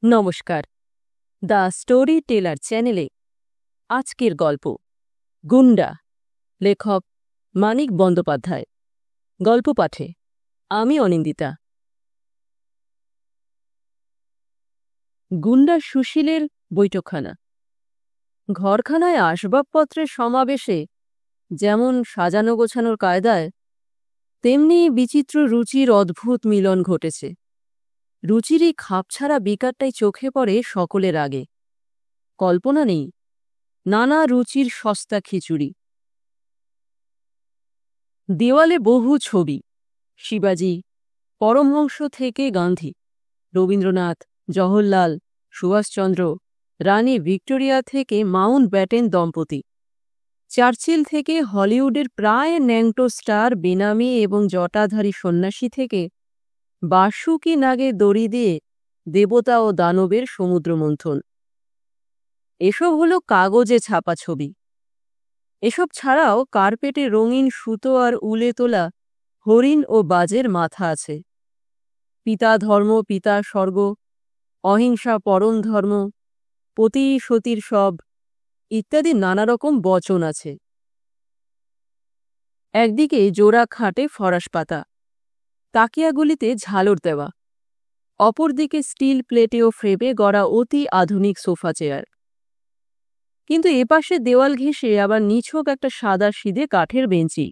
নমস্কার, the story teller চ্যানেলে আজকের গল্প গুন্ডা, লেখক মানিক বন্দ্যোপাধ্যায়। গল্প পাঠে আমি অনিন্দিতা। গুন্ডা সুশীলের বৈঠকখানা। ঘরখানায় আসবাবপত্রের সমাবেশে যেমন সাজানো গোছানোর কায়দায়, তেমনি বিচিত্র রুচির অদ্ভুত মিলন ঘটেছে। রুচির এই খাপছাড়া বিকারটাই চোখে পড়ে সকলের আগে। কল্পনা নেই নানা রুচির সস্তা খিচুড়ি। দেওয়ালে বহু ছবি, শিবাজি, পরমহংস থেকে গান্ধী, রবীন্দ্রনাথ, জওহরলাল, সুভাষচন্দ্র, রানী ভিক্টোরিয়া থেকে মাউন্ট ব্যাটেন দম্পতি, চার্চিল থেকে হলিউডের প্রায় ন্যাংটো স্টার বেনামি এবং জটাধারী সন্ন্যাসী থেকে বাসুকি নাগে দড়ি দিয়ে দেবতা ও দানবের সমুদ্রমন্থন। এসব হলো কাগজে ছাপা ছবি। এসব ছাড়াও কার্পেটে রঙিন সুতো আর উলে তোলা হরিণ ও বাজের মাথা আছে। পিতা ধর্ম, পিতা স্বর্গ, অহিংসা পরম ধর্ম, পতি সতীর সব ইত্যাদি নানা রকম বচন আছে। একদিকে জোড়া খাটে ফরাস পাতা, তাকিয়াগুলিতে ঝালর দেওয়া, অপরদিকে স্টিল প্লেটে ও ফ্রেমে গড়া অতি আধুনিক সোফা চেয়ার। কিন্তু এপাশে দেওয়াল ঘেঁষে আবার নিছক একটা সাদা সিধে কাঠের বেঞ্চি,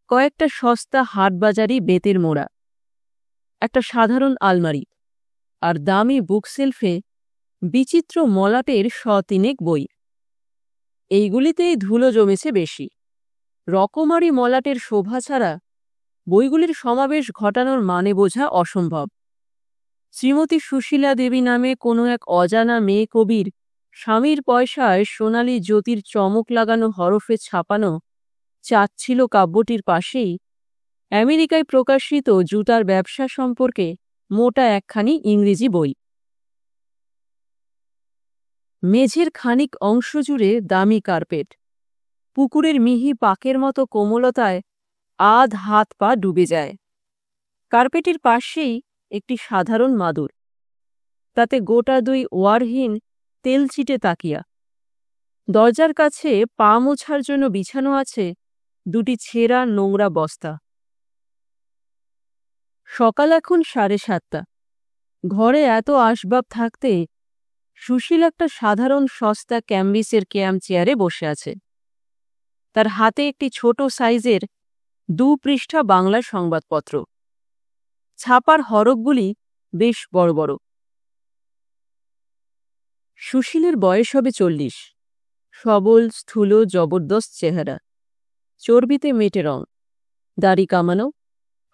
কয়েকটা সস্তা হাটবাজারি বেতের মোড়া, একটা সাধারণ আলমারি, আর দামি বুকশেলফে বিচিত্র মলাটের তিনেক বই। এইগুলিতেই ধুলো জমেছে বেশি। রকমারি মলাটের শোভা ছাড়া বইগুলির সমাবেশ ঘটানোর মানে বোঝা অসম্ভব। শ্রীমতী সুশীলা দেবী নামে কোনো এক অজানা মেয়ে কবির স্বামীর পয়সায় সোনালি জ্যোতির চমক লাগানো হরফে ছাপানো চাচ্ছিল কাব্যটির পাশেই আমেরিকায় প্রকাশিত জুতার ব্যবসা সম্পর্কে মোটা একখানি ইংরেজি বই। মেঝের খানিক অংশ জুড়ে দামি কার্পেট, পুকুরের মিহি পাকের মতো কোমলতায় আধ হাত পা ডুবে যায়। কার্পেটের পাশেই একটি সাধারণ মাদুর, তাতে গোটা দুই ওয়ারহীন তেলচিটে তাকিয়া। দরজার কাছে পা মোছার জন্য বিছানো আছে দুটি ছেঁড়া নোংরা বস্তা। সকাল এখন 7:30। ঘরে এত আসবাব থাকতে সুশীল একটা সাধারণ সস্তা ক্যাম্বিসের ক্যাম্প চেয়ারে বসে আছে। তার হাতে একটি ছোট সাইজের 2 পৃষ্ঠা বাংলা সংবাদপত্র। ছাপার হরফগুলি বেশ বড় বড়। সুশীলের বয়স হবে 40। সবল, স্থূল, জবরদস্ত চেহারা, চর্বিতে মেটে রং, দাড়ি কামানো,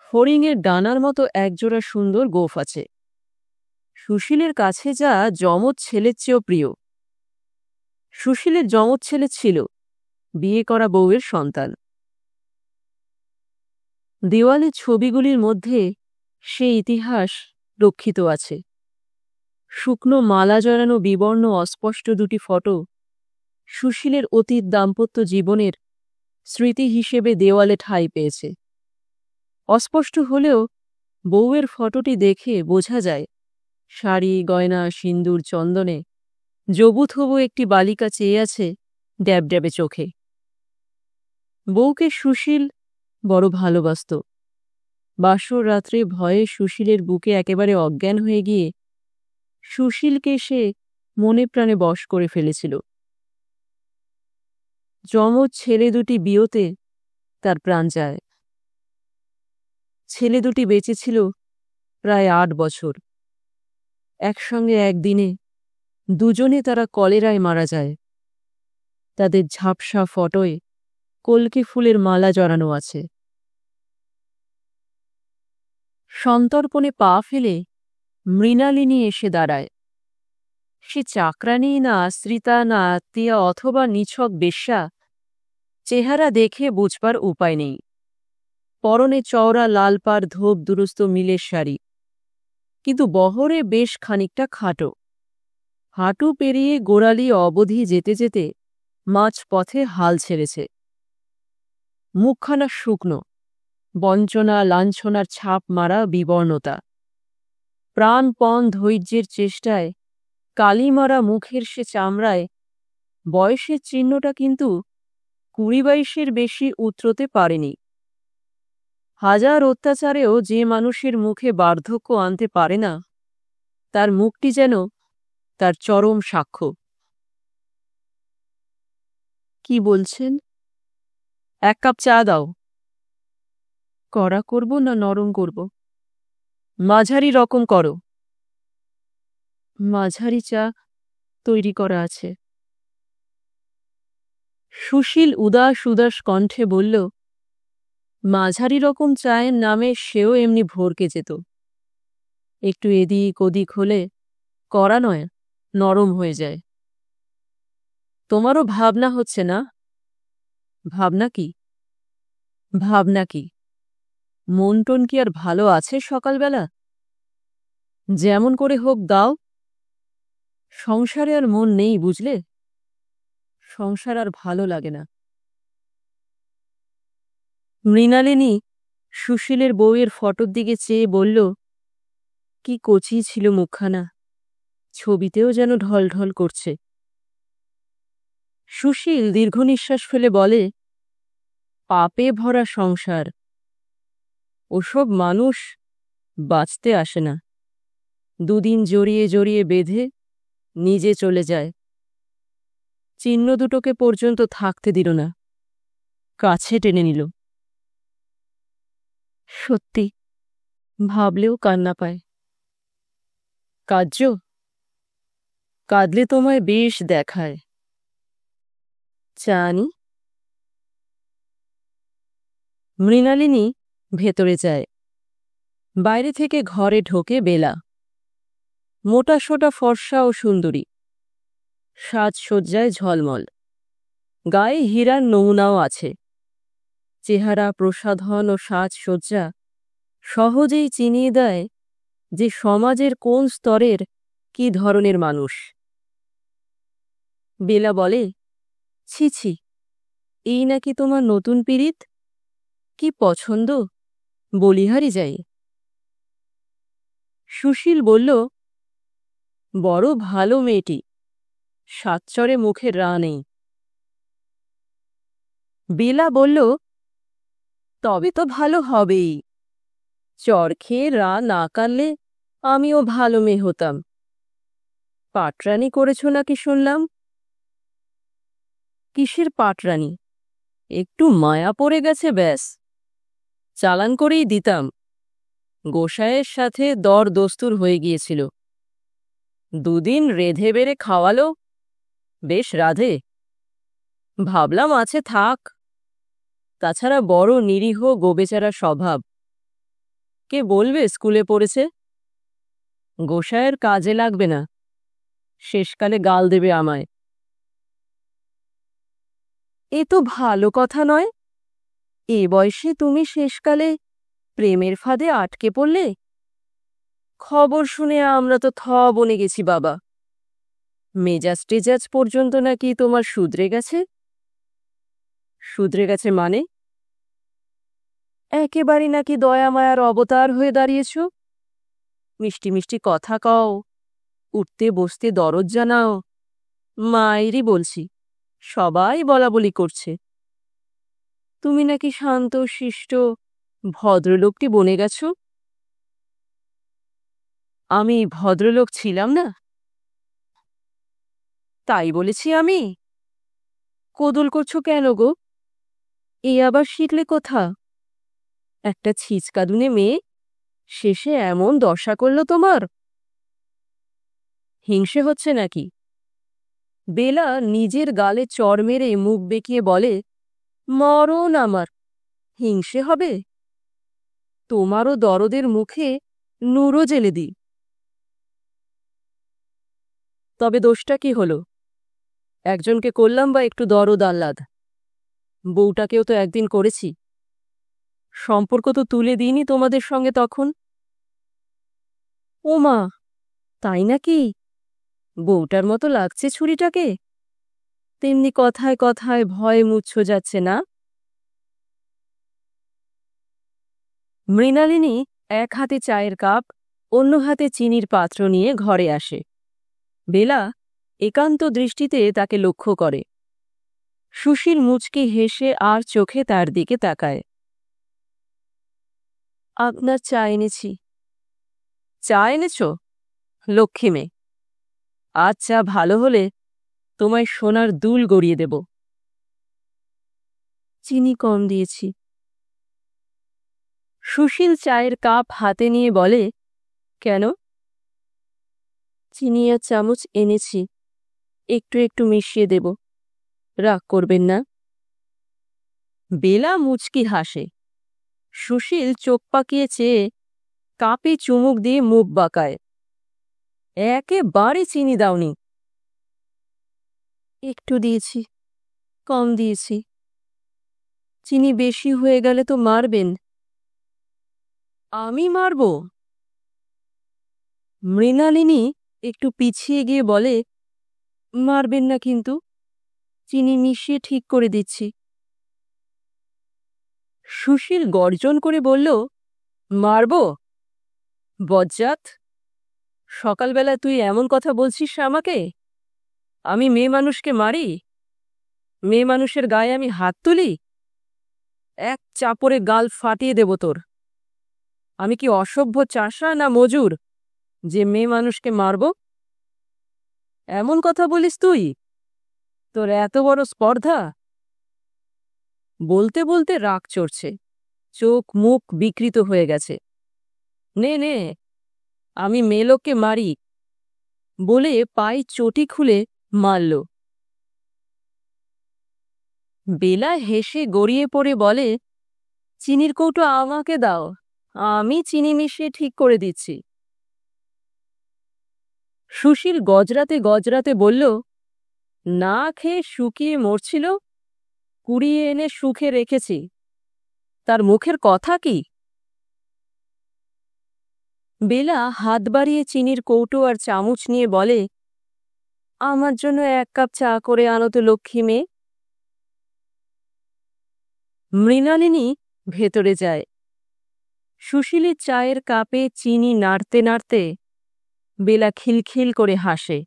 ফড়িংয়ের ডানার মতো একজোড়া সুন্দর গোঁফ আছে। সুশীলের কাছে যা যমজ ছেলের চেয়েও প্রিয়। সুশীলের যমজ ছেলে ছিল, বিয়ে করা বউয়ের সন্তান। দেওয়ালের ছবিগুলির মধ্যে সে ইতিহাস রক্ষিত আছে। শুকনো মালা জড়ানো বিবর্ণ অস্পষ্ট দুটি ফটো সুশীলের অতীত দাম্পত্য জীবনের স্মৃতি হিসেবে দেওয়ালে ঠাঁই পেয়েছে। অস্পষ্ট হলেও বউয়ের ফটোটি দেখে বোঝা যায় শাড়ি, গয়না, সিন্দুর, চন্দনে জবুথবু একটি বালিকা চেয়ে আছে ড্যাবড্যাবে চোখে। বউকে সুশীল বড় ভালোবাসত। বাসর রাত্রে ভয়ে সুশীলের বুকে একেবারে অজ্ঞান হয়ে গিয়ে সুশীলকে সে মনে প্রাণে বশ করে ফেলেছিল। যমজ ছেলে দুটি বিয়েতে তার প্রাণ যায়। ছেলে দুটি বেঁচেছিল প্রায় 8 বছর। একসঙ্গে একদিনে দুজনে তারা কলেরায় মারা যায়। তাদের ঝাপসা ফটোয় কলকে ফুলের মালা জড়ানো আছে। সন্তর্পণে পা ফেলে মৃণালিনী এসে দাঁড়ায়। সে চাকরানী না আশ্রিতা না আত্মীয়া অথবা নিছক বেশ্যা, চেহারা দেখে বুঝবার উপায় নেই। পরনে চওড়া লাল পাড় ধোপ দুরস্ত মিলের শাড়ি, কিন্তু বহরে বেশ খানিকটা খাটো। হাঁটু পেরিয়ে গোড়ালি অবধি যেতে যেতে মাঝ পথে হাল ছেড়েছে। মুখখানা শুকনো, বঞ্চনা লাঞ্ছনার ছাপ মারা বিবর্ণতা। প্রাণপণ ধৈর্যের চেষ্টায় কালিমারা মুখের সে চামড়ায় বয়সের চিহ্নটা কিন্তু 20-22-এর বেশি উতরতে পারেনি। হাজার অত্যাচারেও যে মানুষের মুখে বার্ধক্য আনতে পারে না, তার মুখটি যেন তার চরম সাক্ষ্য। কি বলছেন? 1 কাপ চা দাও। কড়া করব না নরম করব? মাঝারি রকম করো। মাঝারি চা তৈরি করা আছে। সুশীল উদাস উদাস কণ্ঠে বলল, মাঝারি রকম চায়ের নামে সেও এমনি ভরকে যেত। একটু এদিক ওদিক হলে কড়া নয়, নরম হয়ে যায়। তোমারও ভাবনা হচ্ছে না? ভাবনা কি? ভাবনা কি? মন টন কি আর ভালো আছে সকালবেলা? যেমন করে হোক দাও। সংসারে আর মন নেই, বুঝলে? সংসার আর ভালো লাগে না। মৃণালিনী সুশীলের বউয়ের ফটোর দিকে চেয়ে বলল, কি কচি ছিল মুখখানা, ছবিতেও যেন ঢলঢল করছে। সুশীল দীর্ঘ নিঃশ্বাস ফেলে বলে, পাপে ভরা সংসার, ওসব মানুষ বাঁচতে আসে না। 2 দিন জড়িয়ে জড়িয়ে বেঁধে নিজে চলে যায়। চিহ্ন দুটোকে পর্যন্ত থাকতে দিল না, কাছে টেনে নিল। সত্যি, ভাবলেও কান্না পায়। কাঁদছ? কাঁদলে তোমায় বেশ দেখায়। চা আনি? মৃণালিনী ভেতরে যায়। বাইরে থেকে ঘরে ঢোকে বেলা। মোটা সোটা ফর্সা ও সুন্দরী, সাজসজ্জায় ঝলমল। গায়ে হীরার নমুনাও আছে। চেহারা, প্রসাধন ও সাজসজ্জা সহজেই চিনিয়ে দেয় যে সমাজের কোন স্তরের কি ধরনের মানুষ। বেলা বলে, ছি ছি, এই নাকি তোমার নতুন পীড়িত? কি পছন্দ, বলিহারি যাই। সুশীল বলল, বড় ভালো মেয়েটি, সাতচরে মুখের রা নেই। বেলা বলল, তবে তো ভালো হবেই। চর খেয়ে রা না কাটলে আমিও ভালো মেয়ে হতাম। পাটরানি করেছ নাকি শুনলাম? কিসের পাটরানি? একটু মায়া পড়ে গেছে ব্যাস। চালান করেই দিতাম। গোসাইয়ের সাথে দর দস্তুর হয়ে গিয়েছিল। 2 দিন রেধে বেড়ে খাওয়ালো, বেশ রাধে। ভাবলাম আছে থাক। তাছাড়া বড় নিরীহ গোবেচারা স্বভাব। কে বলবে স্কুলে পড়েছে? গোসাইয়ের কাজে লাগবে না, শেষকালে গাল দেবে আমায়। এ তো ভালো কথা নয়। এ বয়সে তুমি শেষকালে প্রেমের ফাঁদে আটকে পড়লে? খবর শুনে আমরা তো বনে গেছি বাবা। মেজাজ টেজাজ পর্যন্ত নাকি তোমার শুধরে গেছে? শুধরে গেছে মানে? একেবারে নাকি দয়া মায়ার অবতার হয়ে দাঁড়িয়েছ। মিষ্টি মিষ্টি কথা কও, উঠতে বসতে দরদ জানাও। মায়েরই বলছি, সবাই বলাবলি করছে। তুমি নাকি শান্ত শিষ্ট ভদ্রলোকটি বনে গেছ। আমি ভদ্রলোক ছিলাম না? তাই বলেছি আমি? কোদল করছো কেন গো? এ আবার শিখলে কোথা? একটা ছিচকাদুনে মেয়ে শেষে এমন দশা করল তোমার। হিংসে হচ্ছে নাকি? বেলা নিজের গালে চড় মেরে মুখ বেঁকিয়ে বলে, মরণ আমার, হিংসে হবে? তোমারও দরদের মুখে নুরো জেলে দি। তবে দোষটা কি হলো? একজনকে করলাম বা একটু দরদ আহ্লাদ, বউটাকেও তো একদিন করেছি। সম্পর্ক তো তুলে দিইনি তোমাদের সঙ্গে তখন। ও মা, তাই নাকি? বউটার মতো লাগছে ছুরিটাকে? তেমনি কথায় কথায় ভয়ে মুচ্ছ যাচ্ছে না? মৃণালিনী এক হাতে চায়ের কাপ, অন্য হাতে চিনির পাত্র নিয়ে ঘরে আসে। বেলা একান্ত দৃষ্টিতে তাকে লক্ষ্য করে। সুশীল মুচকি হেসে আর চোখে তার দিকে তাকায়। আপনার চা এনেছি। চা এনেছ? লক্ষ্মী মেয়ে। আজ চা ভালো হলে তোমায় সোনার দুল গড়িয়ে দেব। চিনি কম দিয়েছি। সুশীল চায়ের কাপ হাতে নিয়ে বলে, কেন? চিনি আর চামচ এনেছি, একটু একটু মিশিয়ে দেব, রাগ করবেন না। বেলা মুচকি হাসে। সুশীল চোখ পাকিয়ে চেয়ে কাপে চুমুক দিয়ে মুখ বাঁকায়। একেবারে চিনি দাওনি। একটু দিয়েছি, কম দিয়েছি। চিনি বেশি হয়ে গেলে তো মারবেন। আমি মারব? মৃণালিনী একটু পিছিয়ে গিয়ে বলে, মারবেন না কিন্তু, চিনি মিশিয়ে ঠিক করে দিচ্ছি। সুশীল গর্জন করে বলল, মারব? বজ্জাত, সকালবেলা তুই এমন কথা বলছিস আমাকে? আমি মেয়ে মানুষকে মারি? মেয়ে মানুষের গায়ে আমি হাত তুলি? এক চাপড়ে গাল ফাটিয়ে দেব তোর। আমি কি অসভ্য চাষা না মজুর যে মেয়ে মানুষকে মারব? এমন কথা বলিস তুই? তোর এত বড় স্পর্ধা? বলতে বলতে রাগ চড়ছে, চোখ মুখ বিকৃত হয়ে গেছে। নে নে, আমি মেয়েলোককে মারি বলে পায়ে চটি খুলে মারল। বেলা হেসে গড়িয়ে পড়ে বলে, চিনির কৌটো আমাকে দাও, আমি চিনি মিশিয়ে ঠিক করে দিচ্ছি। সুশীল গজরাতে গজরাতে বলল, না খেয়ে শুকিয়ে মরছিল, কুড়িয়ে এনে সুখে রেখেছি, তার মুখের কথা কি? বেলা হাত বাড়িয়ে চিনির কৌটো আর চামচ নিয়ে বলে, আমার জন্য 1 কাপ চা করে আনো তো লক্ষ্মী মেয়ে। মৃণালিনী ভেতরে যায়। সুশীলের চায়ের কাপে চিনি নাড়তে নাড়তে বেলা খিলখিল করে হাসে।